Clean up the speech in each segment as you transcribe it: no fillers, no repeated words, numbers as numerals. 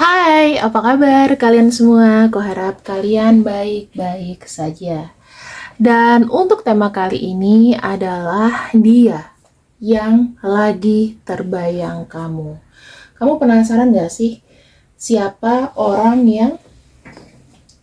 Hai, apa kabar kalian semua? Kuharap kalian baik-baik saja. Dan untuk tema kali ini adalah dia yang lagi terbayang kamu. Kamu penasaran gak sih siapa orang yang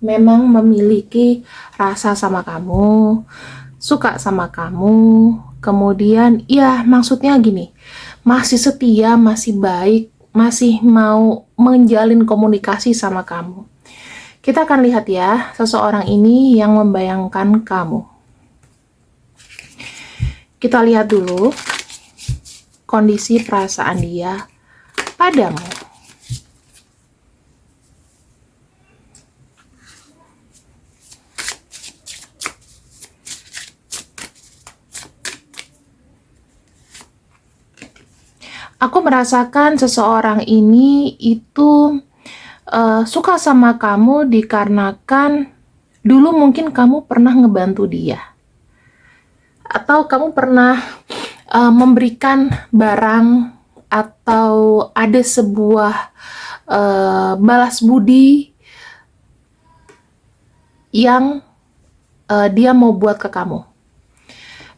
memang memiliki rasa sama kamu, suka sama kamu, kemudian ya maksudnya gini, masih setia, masih baik, masih mau menjalin komunikasi sama kamu. Kita akan lihat ya, seseorang ini yang membayangkan kamu. Kita lihat dulu kondisi perasaan dia padamu. Aku merasakan seseorang ini itu suka sama kamu dikarenakan dulu mungkin kamu pernah ngebantu dia. Atau kamu pernah memberikan barang atau ada sebuah balas budi yang dia mau buat ke kamu.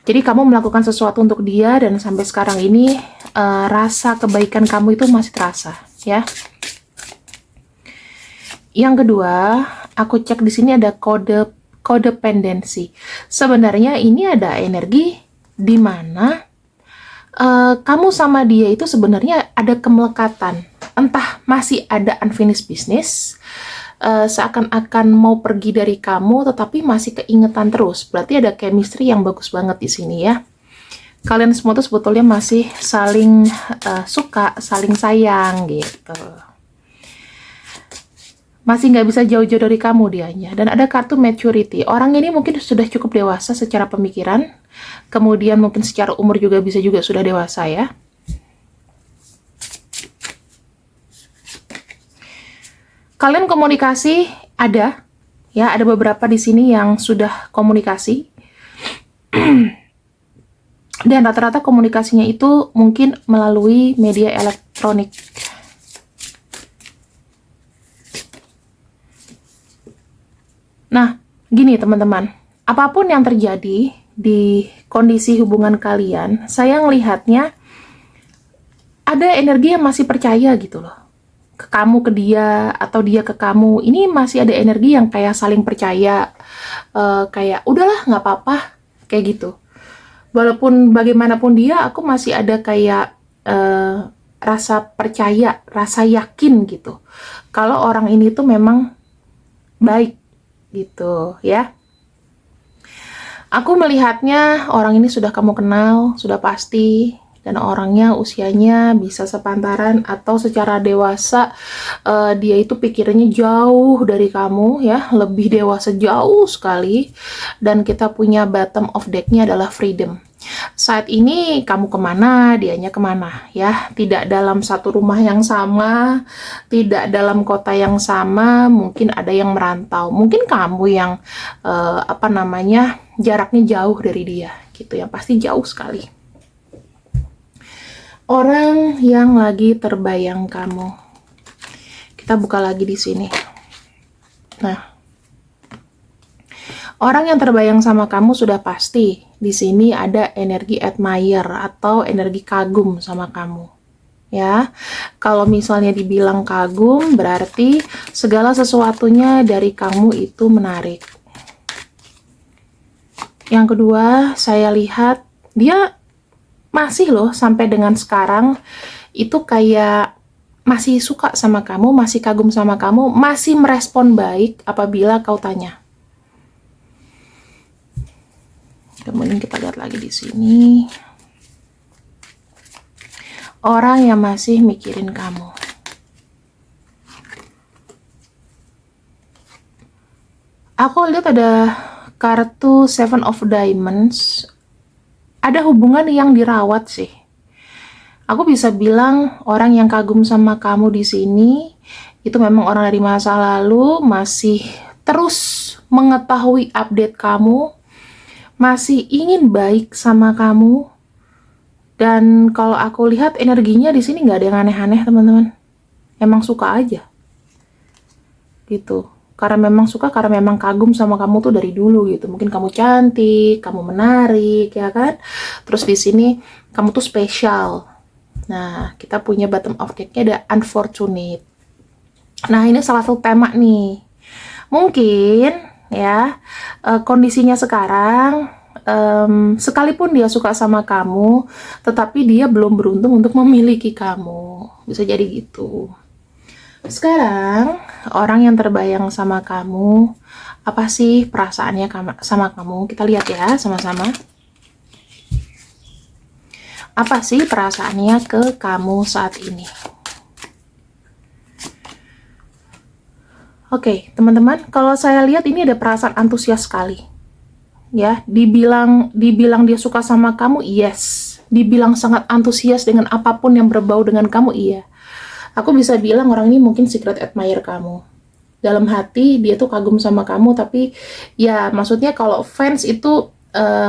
Jadi kamu melakukan sesuatu untuk dia dan sampai sekarang ini rasa kebaikan kamu itu masih terasa, ya. Yang kedua, aku cek di sini ada codependency. Sebenarnya ini ada energi di mana kamu sama dia itu sebenarnya ada kemelekatan. Entah masih ada unfinished business, seakan-akan mau pergi dari kamu tetapi masih keingetan terus. Berarti ada chemistry yang bagus banget di sini ya. Kalian semua tuh sebetulnya masih saling suka, saling sayang gitu. Masih nggak bisa jauh-jauh dari kamu dianya. Dan ada kartu maturity. Orang ini mungkin sudah cukup dewasa secara pemikiran, kemudian mungkin secara umur juga bisa juga sudah dewasa ya. Kalian komunikasi ada, ya ada beberapa di sini yang sudah komunikasi. Dan rata-rata komunikasinya itu mungkin melalui media elektronik. Nah, gini teman-teman, apapun yang terjadi di kondisi hubungan kalian, saya ngelihatnya ada energi yang masih percaya gitu loh. Ke kamu, ke dia, atau dia ke kamu. Ini masih ada energi yang kayak saling percaya, kayak udahlah nggak apa-apa, kayak gitu. Walaupun bagaimanapun dia, aku masih ada kayak rasa percaya, rasa yakin gitu. Kalau orang ini tuh memang baik gitu ya. Aku melihatnya orang ini sudah kamu kenal, sudah pasti, dan orangnya usianya bisa sepantaran atau secara dewasa dia itu pikirannya jauh dari kamu ya, lebih dewasa jauh sekali. Dan kita punya bottom of deck-nya adalah freedom. Saat ini kamu kemana, dianya kemana ya, tidak dalam satu rumah yang sama, tidak dalam kota yang sama, mungkin ada yang merantau, mungkin kamu yang jaraknya jauh dari dia gitu ya, pasti jauh sekali. Orang yang lagi terbayang kamu, kita buka lagi di sini. Nah, orang yang terbayang sama kamu sudah pasti di sini ada energi admire atau energi kagum sama kamu. Ya, kalau misalnya dibilang kagum berarti segala sesuatunya dari kamu itu menarik. Yang kedua, saya lihat dia masih loh sampai dengan sekarang itu kayak masih suka sama kamu, masih kagum sama kamu, masih merespon baik apabila kau tanya. Kemudian kita lihat lagi di sini. Orang yang masih mikirin kamu. Aku lihat ada kartu Seven of Diamonds. Ada hubungan yang dirawat sih. Aku bisa bilang orang yang kagum sama kamu di sini itu memang orang dari masa lalu, masih terus mengetahui update kamu, masih ingin baik sama kamu. Dan kalau aku lihat energinya di sini nggak ada yang aneh-aneh teman-teman. Emang suka aja gitu. Karena memang suka, karena memang kagum sama kamu tuh dari dulu gitu. Mungkin kamu cantik, kamu menarik, ya kan? Terus di sini kamu tuh spesial. Nah, kita punya bottom of deck-nya ada unfortunate. Nah, ini salah satu tema nih. Mungkin ya, kondisinya sekarang, sekalipun dia suka sama kamu, tetapi dia belum beruntung untuk memiliki kamu. Bisa jadi gitu. Sekarang, orang yang terbayang sama kamu, apa sih perasaannya sama kamu? Kita lihat ya sama-sama. Apa sih perasaannya ke kamu saat ini? Oke, teman-teman, kalau saya lihat ini ada perasaan antusias sekali. Ya, dibilang dia suka sama kamu, yes. Dibilang sangat antusias dengan apapun yang berbau dengan kamu, iya. Aku bisa bilang orang ini mungkin secret admirer kamu. Dalam hati dia tuh kagum sama kamu, tapi ya maksudnya kalau fans itu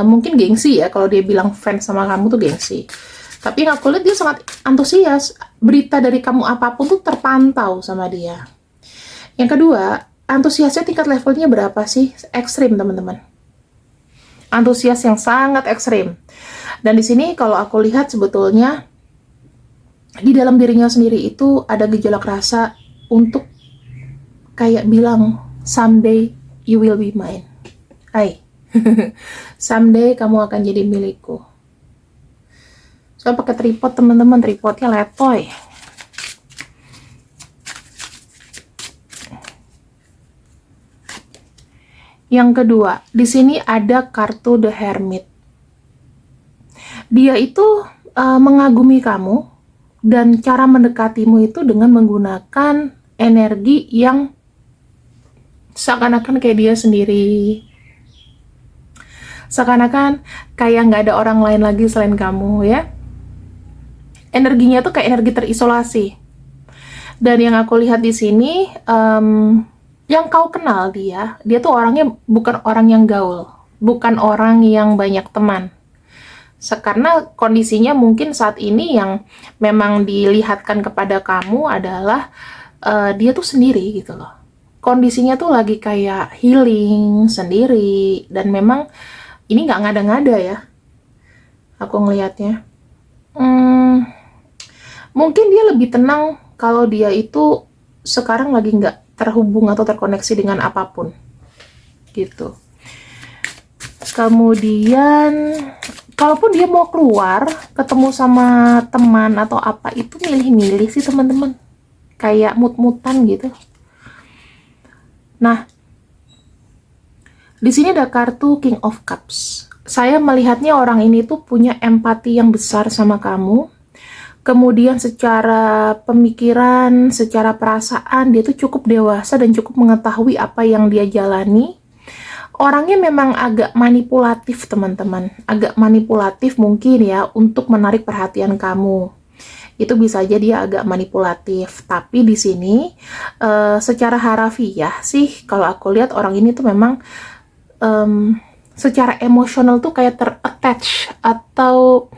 mungkin gengsi ya, kalau dia bilang fans sama kamu tuh gengsi. Tapi yang aku lihat dia sangat antusias. Berita dari kamu apapun tuh terpantau sama dia. Yang kedua, antusiasnya tingkat levelnya berapa sih? Ekstrim, teman-teman. Antusias yang sangat ekstrim. Dan di sini kalau aku lihat sebetulnya di dalam dirinya sendiri itu ada gejolak rasa untuk kayak bilang, someday you will be mine. Hai, someday kamu akan jadi milikku. Saya pakai tripod, teman-teman. Tripodnya letoy. Yang kedua, di sini ada kartu The Hermit. Dia itu mengagumi kamu, dan cara mendekatimu itu dengan menggunakan energi yang seakan-akan kayak dia sendiri. Seakan-akan kayak nggak ada orang lain lagi selain kamu, ya. Energinya tuh kayak energi terisolasi. Dan yang aku lihat di sini, yang kau kenal dia tuh orangnya bukan orang yang gaul, bukan orang yang banyak teman. Karena kondisinya mungkin saat ini yang memang dilihatkan kepada kamu adalah dia tuh sendiri gitu loh. Kondisinya tuh lagi kayak healing sendiri, dan memang ini nggak ngada-ngada ya. Aku ngelihatnya. Mungkin dia lebih tenang kalau dia itu sekarang lagi nggak terhubung atau terkoneksi dengan apapun. Gitu. Kemudian kalaupun dia mau keluar, ketemu sama teman atau apa, itu milih-milih sih teman-teman. Kayak mut-mutan gitu. Nah, di sini ada kartu King of Cups. Saya melihatnya orang ini tuh punya empati yang besar sama kamu. Kemudian secara pemikiran, secara perasaan, dia tuh cukup dewasa dan cukup mengetahui apa yang dia jalani. Orangnya memang agak manipulatif, teman-teman. Agak manipulatif mungkin ya, untuk menarik perhatian kamu. Itu bisa aja dia agak manipulatif. Tapi di sini, secara harafiah sih, kalau aku lihat orang ini tuh memang secara emosional tuh kayak ter-attach atau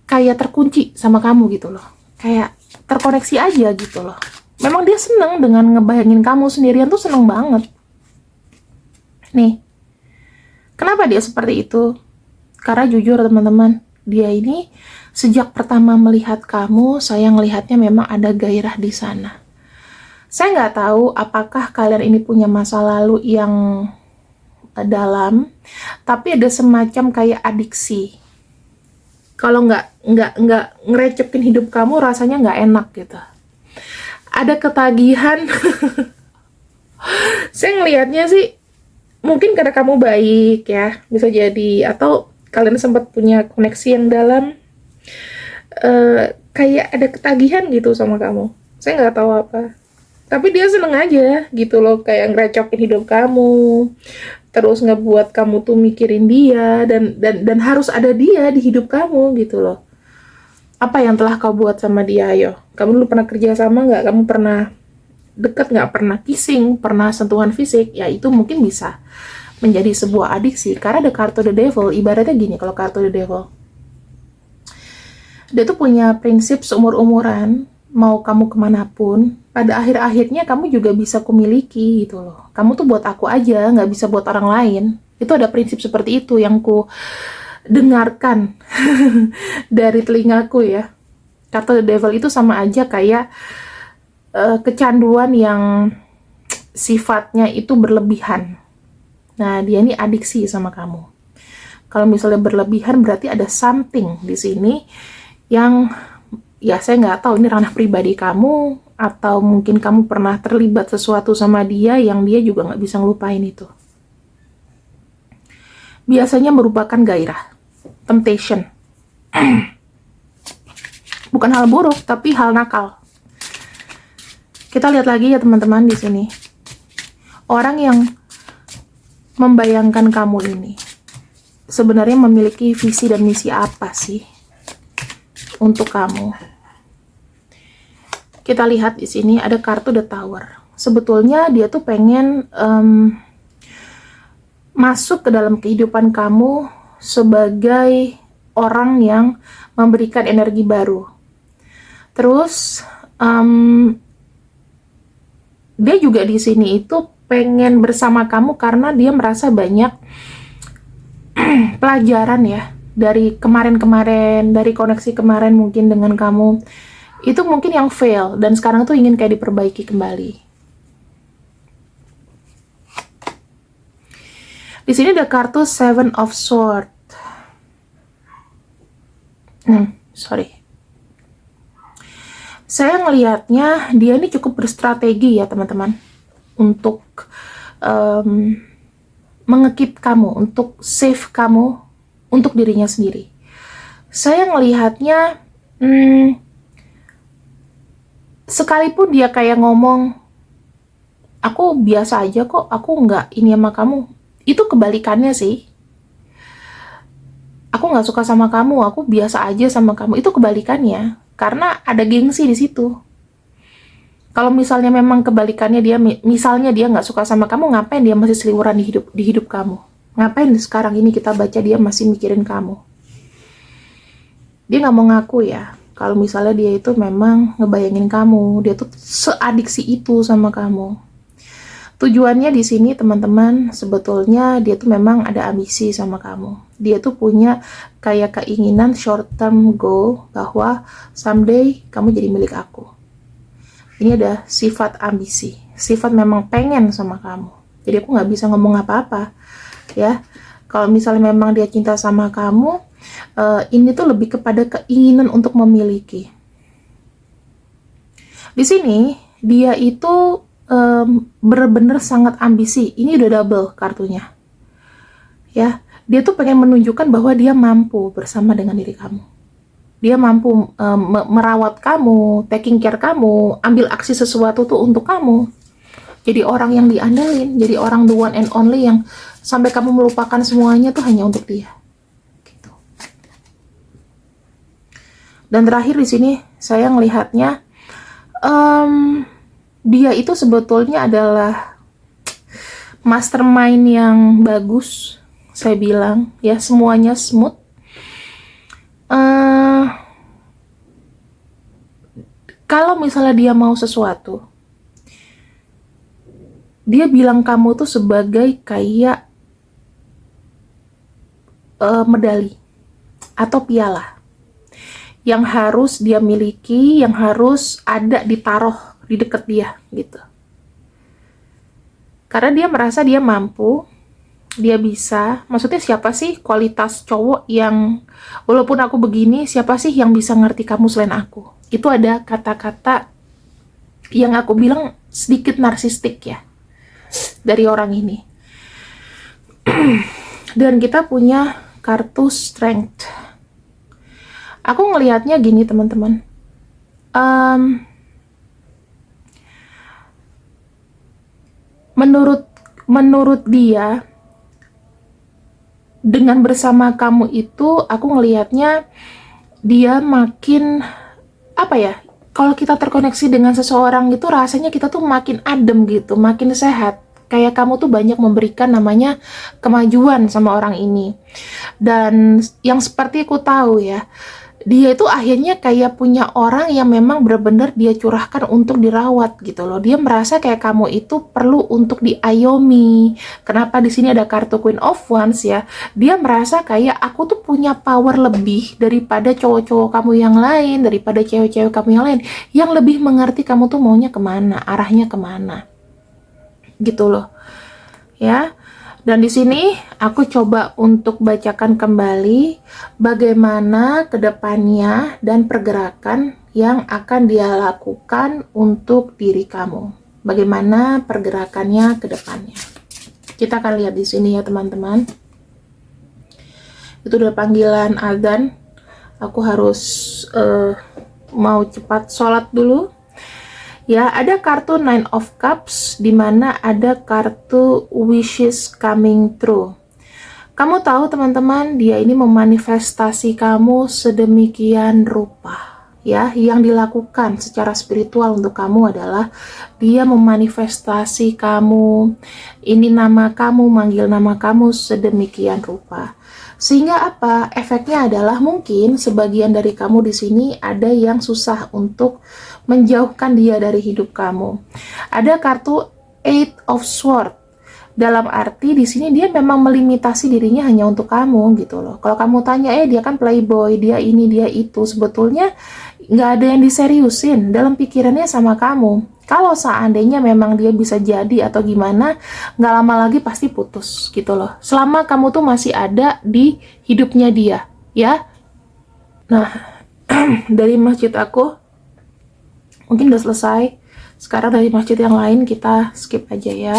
kayak terkunci sama kamu gitu loh. Kayak terkoneksi aja gitu loh. Memang dia seneng dengan ngebayangin kamu sendirian tuh, seneng banget. Nih, kenapa dia seperti itu? Karena jujur teman-teman, dia ini sejak pertama melihat kamu, saya ngelihatnya memang ada gairah di sana. Saya nggak tahu apakah kalian ini punya masa lalu yang dalam, tapi ada semacam kayak adiksi. Kalau nggak ngerecepin hidup kamu, rasanya nggak enak gitu. Ada ketagihan. Saya ngelihatnya sih, mungkin karena kamu baik ya, bisa jadi, atau kalian sempat punya koneksi yang dalam, kayak ada ketagihan gitu sama kamu. Saya nggak tahu apa, tapi dia seneng aja gitu loh, kayak ngerecokin hidup kamu, terus ngebuat kamu tuh mikirin dia, dan harus ada dia di hidup kamu gitu loh. Apa yang telah kau buat sama dia? Ayo, kamu dulu pernah kerja sama nggak? Kamu pernah deket nggak? Pernah kissing? Pernah sentuhan fisik? Ya itu mungkin bisa menjadi sebuah adiksi, karena ada kartu The Devil. Ibaratnya gini, kalau kartu The Devil, dia tuh punya prinsip seumur-umuran, mau kamu kemanapun, pada akhir-akhirnya kamu juga bisa kumiliki gitu loh. Kamu tuh buat aku aja, nggak bisa buat orang lain. Itu ada prinsip seperti itu yang ku dengarkan dari telingaku ya. Kata the devil itu sama aja kayak kecanduan yang sifatnya itu berlebihan. Nah, dia ini adiksi sama kamu. Kalau misalnya berlebihan berarti ada something di sini yang ya saya nggak tahu ini ranah pribadi kamu atau mungkin kamu pernah terlibat sesuatu sama dia yang dia juga nggak bisa ngelupain itu. Biasanya merupakan gairah, temptation. Bukan hal buruk, tapi hal nakal. Kita lihat lagi ya teman-teman di sini. Orang yang membayangkan kamu ini sebenarnya memiliki visi dan misi apa sih untuk kamu? Kita lihat di sini ada kartu The Tower. Sebetulnya dia tuh pengen masuk ke dalam kehidupan kamu sebagai orang yang memberikan energi baru. Terus dia juga di sini itu pengen bersama kamu karena dia merasa banyak pelajaran ya dari kemarin-kemarin, dari koneksi kemarin mungkin dengan kamu. Itu mungkin yang fail dan sekarang tuh ingin kayak diperbaiki kembali. Di sini ada kartu Seven of Swords. Sorry. Saya ngelihatnya dia ini cukup berstrategi ya teman-teman untuk mengekip kamu, untuk save kamu, untuk dirinya sendiri. Saya ngelihatnya sekalipun dia kayak ngomong, aku biasa aja kok, aku nggak ini sama kamu, itu kebalikannya sih. Aku nggak suka sama kamu, aku biasa aja sama kamu, itu kebalikannya. Karena ada gengsi di situ. Kalau misalnya memang kebalikannya dia, misalnya dia nggak suka sama kamu, ngapain dia masih seliweran di hidup kamu? Ngapain sekarang ini kita baca dia masih mikirin kamu? Dia nggak mau ngaku ya. Kalau misalnya dia itu memang ngebayangin kamu, dia tuh seadiksi itu sama kamu. Tujuannya di sini teman-teman, sebetulnya dia tuh memang ada ambisi sama kamu. Dia tuh punya kayak keinginan short term goal bahwa someday kamu jadi milik aku. Ini ada sifat ambisi, sifat memang pengen sama kamu. Jadi aku nggak bisa ngomong apa-apa ya. Kalau misalnya memang dia cinta sama kamu, ini tuh lebih kepada keinginan untuk memiliki. Di sini dia itu benar-benar sangat ambisi. Ini udah double kartunya ya. Dia tuh pengen menunjukkan bahwa dia mampu bersama dengan diri kamu. Dia mampu merawat kamu, taking care kamu, ambil aksi sesuatu tuh untuk kamu. Jadi orang yang diandalin, jadi orang the one and only yang sampai kamu melupakan semuanya tuh hanya untuk dia. Gitu. Dan terakhir di sini saya ngelihatnya dia itu sebetulnya adalah mastermind yang bagus, saya bilang ya, semuanya smooth. Kalau misalnya dia mau sesuatu, dia bilang kamu tuh sebagai kayak medali atau piala yang harus dia miliki, yang harus ada ditaruh di dekat dia gitu. Karena dia merasa dia mampu, dia bisa. Maksudnya siapa sih kualitas cowok yang walaupun aku begini, siapa sih yang bisa ngerti kamu selain aku? Itu ada kata-kata yang aku bilang sedikit narsistik ya dari orang ini. Dan kita punya kartu strength. Aku ngelihatnya gini teman-teman. Menurut dia, dengan bersama kamu itu, aku ngelihatnya dia makin apa ya? Kalau kita terkoneksi dengan seseorang itu rasanya kita tuh makin adem gitu, makin sehat. Kayak kamu tuh banyak memberikan namanya kemajuan sama orang ini. Dan yang seperti aku tahu ya, dia itu akhirnya kayak punya orang yang memang benar-benar dia curahkan untuk dirawat gitu loh. Dia merasa kayak kamu itu perlu untuk diayomi. Kenapa di sini ada kartu Queen of Wands ya? Dia merasa kayak aku tuh punya power lebih daripada cowok-cowok kamu yang lain, daripada cewek-cewek kamu yang lain, yang lebih mengerti kamu tuh maunya kemana, arahnya kemana, gitu loh. Ya. Dan di sini aku coba untuk bacakan kembali bagaimana kedepannya dan pergerakan yang akan dia lakukan untuk diri kamu. Bagaimana pergerakannya ke depannya. Kita akan lihat di sini ya teman-teman. Itu udah panggilan azan. Aku harus mau cepat sholat dulu. Ya, ada kartu Nine of Cups, di mana ada kartu Wishes Coming True. Kamu tahu teman-teman, dia ini memanifestasi kamu sedemikian rupa. Ya, yang dilakukan secara spiritual untuk kamu adalah dia memanifestasi kamu, ini nama kamu, manggil nama kamu sedemikian rupa. Sehingga apa? Efeknya adalah mungkin sebagian dari kamu di sini ada yang susah untuk menjauhkan dia dari hidup kamu. Ada kartu Eight of Swords. Dalam arti di sini dia memang melimitasi dirinya hanya untuk kamu gitu loh. Kalau kamu tanya, dia kan playboy, dia ini, dia itu, sebetulnya nggak ada yang diseriusin dalam pikirannya sama kamu. Kalau seandainya memang dia bisa jadi atau gimana, nggak lama lagi pasti putus gitu loh. Selama kamu tuh masih ada di hidupnya dia, ya. Nah, dari masjid aku mungkin udah selesai. Sekarang dari masjid yang lain kita skip aja ya.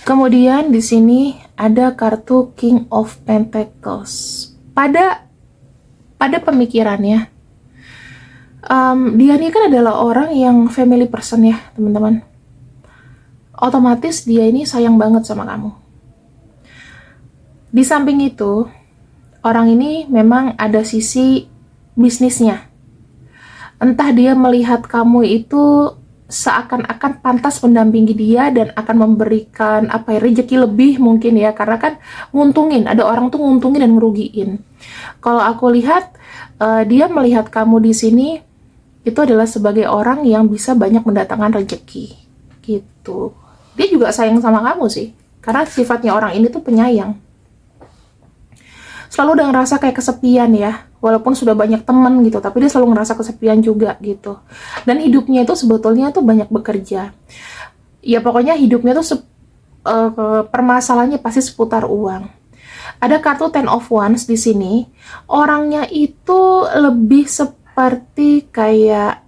Kemudian di sini ada kartu King of Pentacles. Pada pemikirannya, dia ini kan adalah orang yang family person ya teman-teman. Otomatis dia ini sayang banget sama kamu. Di samping itu, orang ini memang ada sisi bisnisnya. Entah dia melihat kamu itu seakan-akan pantas mendampingi dia dan akan memberikan rezeki lebih mungkin ya, karena kan nguntungin, ada orang tuh nguntungin dan ngerugiin. Kalau aku lihat dia melihat kamu di sini itu adalah sebagai orang yang bisa banyak mendatangkan rezeki gitu. Dia juga sayang sama kamu sih, karena sifatnya orang ini tuh penyayang. Selalu udah ngerasa kayak kesepian ya, walaupun sudah banyak temen gitu, tapi dia selalu ngerasa kesepian juga gitu. Dan hidupnya itu sebetulnya tuh banyak bekerja. Ya pokoknya hidupnya tuh permasalahannya pasti seputar uang. Ada kartu Ten of Wands di sini. Orangnya itu lebih seperti kayak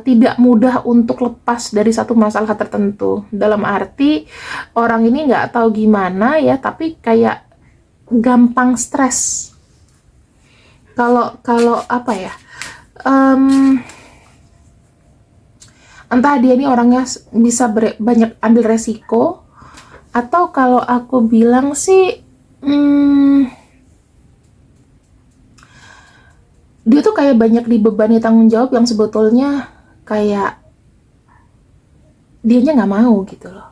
tidak mudah untuk lepas dari satu masalah tertentu. Dalam arti orang ini nggak tahu gimana ya, tapi kayak gampang stres. Kalau apa ya? Entah dia ini orangnya bisa banyak ambil resiko, atau kalau aku bilang sih dia tuh kayak banyak dibebani tanggung jawab yang sebetulnya kayak dianya nggak mau gitu loh.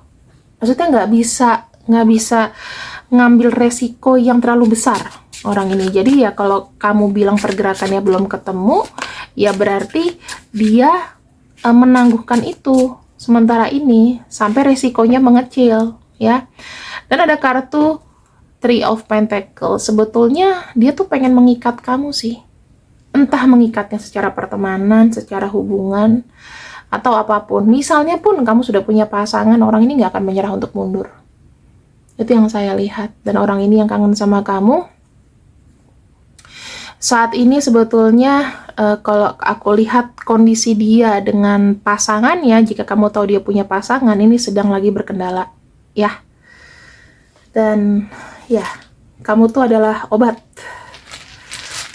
Maksudnya nggak bisa ngambil resiko yang terlalu besar orang ini. Jadi ya kalau kamu bilang pergerakannya belum ketemu, ya berarti dia menangguhkan itu sementara ini sampai resikonya mengecil ya. Dan ada kartu Three of Pentacles. Sebetulnya dia tuh pengen mengikat kamu sih. Entah mengikatnya secara pertemanan, secara hubungan, atau apapun. Misalnya pun kamu sudah punya pasangan, orang ini nggak akan menyerah untuk mundur. Itu yang saya lihat. Dan orang ini yang kangen sama kamu. Saat ini sebetulnya kalau aku lihat kondisi dia dengan pasangannya, jika kamu tahu dia punya pasangan, ini sedang lagi berkendala. Ya. Dan ya, kamu tuh adalah obat.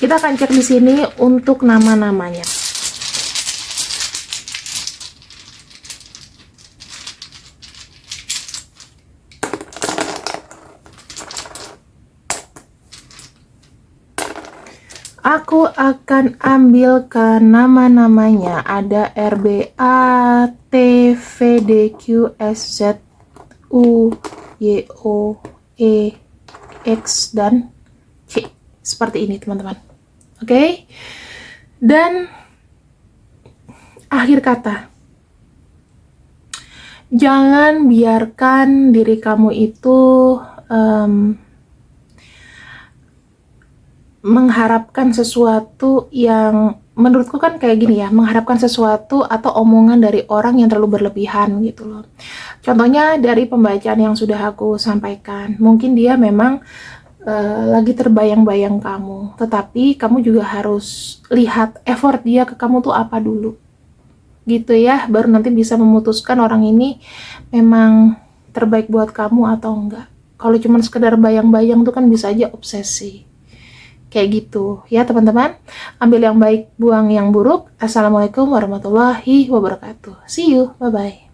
Kita akan cek di sini untuk nama-namanya. Aku akan ambilkan nama-namanya. Ada RBA, T, V, D, Q, S, Z, U, Y, O, E, X, dan C. Seperti ini teman-teman. Oke? Dan akhir kata, jangan biarkan diri kamu itu mengharapkan sesuatu yang menurutku kan kayak gini ya, mengharapkan sesuatu atau omongan dari orang yang terlalu berlebihan gitu loh. Contohnya dari pembacaan yang sudah aku sampaikan, mungkin dia memang lagi terbayang-bayang kamu, tetapi kamu juga harus lihat effort dia ke kamu tuh apa dulu gitu ya, baru nanti bisa memutuskan orang ini memang terbaik buat kamu atau enggak. Kalau cuma sekedar bayang-bayang tuh kan bisa aja obsesi. Kayak gitu ya teman-teman. Ambil yang baik, buang yang buruk. Assalamualaikum warahmatullahi wabarakatuh. See you, bye-bye.